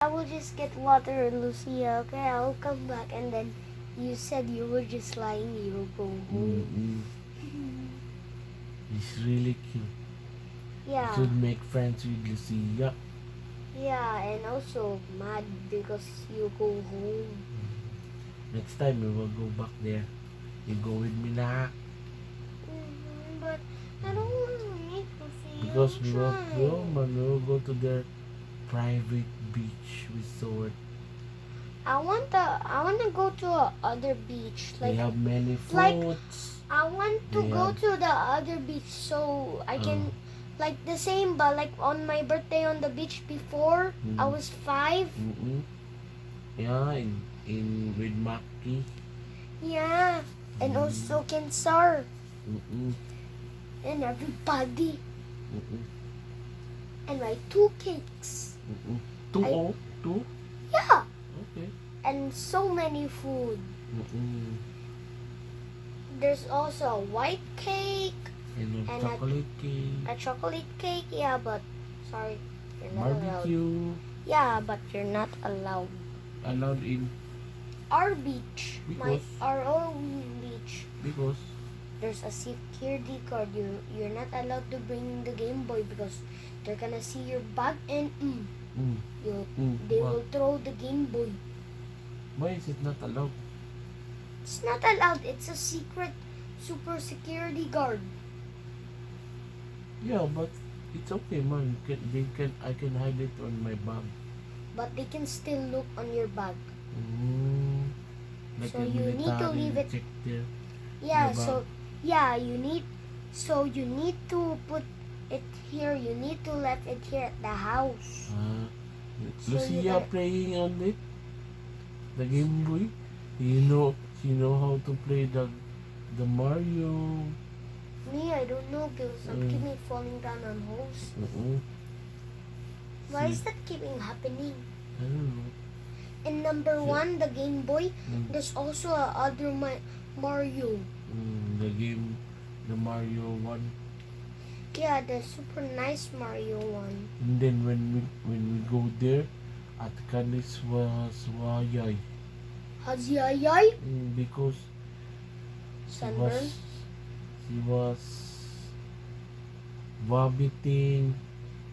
will just get water, Lucia. Okay, I'll come back, and then you said you were just lying. You'll go home. He's really cute. Yeah. You should make friends with Lucia. Yeah, and also mad because you go home. Next time we will go back there. You go with me na. But I don't want to make Lucia. Because we will go to their private beach resort. I want to go to a other beach. They have many like- fruits. I want to They go have- to the other beach so I can like the same, but like on my birthday on the beach before I was 5. Yeah, in with Maki. Yeah, and also Kensar Mm-mm. and everybody Mm-mm. and my 2 cakes. Mm-mm. I- Two? Yeah, Okay. and so many food. Mm-mm. There's also a white cake, And And chocolate cake. a chocolate cake. Yeah, but sorry, you're not allowed. Barbecue. Yeah, but you're not allowed. Allowed in Our beach, Because- our own beach. because There's a security guard. You're not allowed to bring the Game Boy because they're gonna see your bag and they what? will throw the Game Boy. Why is it not allowed? It's not allowed. It's a secret super security guard. Yeah, but it's okay, man. I can hide it on my bag. But they can still look on your bag. Like So a you need to military leave it- check there. Yeah, Your so you need to put it here. You need to left it here at the house. So you Lucia gotta- playing on it, the Game Boy. She know how to play the Mario. Me, I don't know because I'm keeping falling down on holes. Why is that keeping happening? I don't know. In number Yeah. 1, the Game Boy, Mm. there's also a other Mario. The Mario one. Yeah, the super nice Mario one. And then when we go there, at Canis was wayay. Haziyayay? Because Sunburn? she was vomiting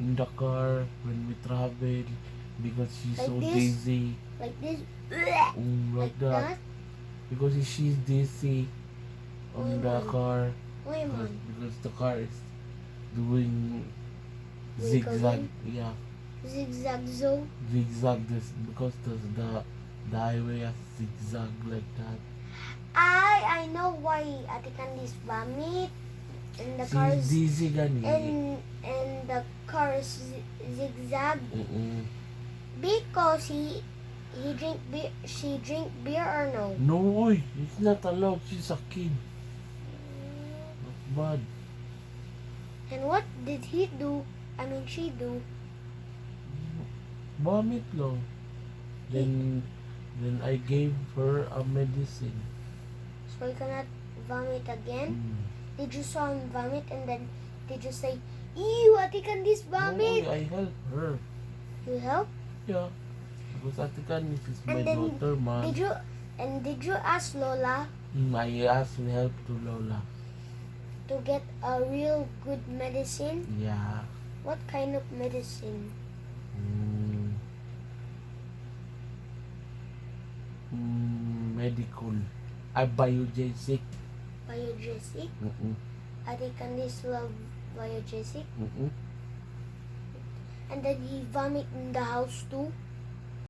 in the car when we travel because she's Like so this? dizzy. Like this? Like that. Because she's dizzy on the car. Wait, man. Because the car is doing Wiggling? zigzag. Yeah, Zigzag zone. zigzag. This because the highway has zigzag like that. I know why Ate Candy's vomit and the car She's is dizzy gani. and the car is zigzag because she drink beer or no? No, oy, it's not allowed. She's a kid. That's bad. And what did he do? I mean she do? Vomit lang. Then I gave her a medicine. So you cannot vomit again? Did you saw him vomit and then did you say, ew, Ate Candy's No, vomit? I help her. You help? Yeah. Because Ate Canis is my And then daughter, man. Did you ask Lola I asked help to Lola. to get a real good medicine? Yeah. What kind of medicine? Medical. Biogesic. Biogesic? Ate Candice love Biogesic? And then he vomit in the house too?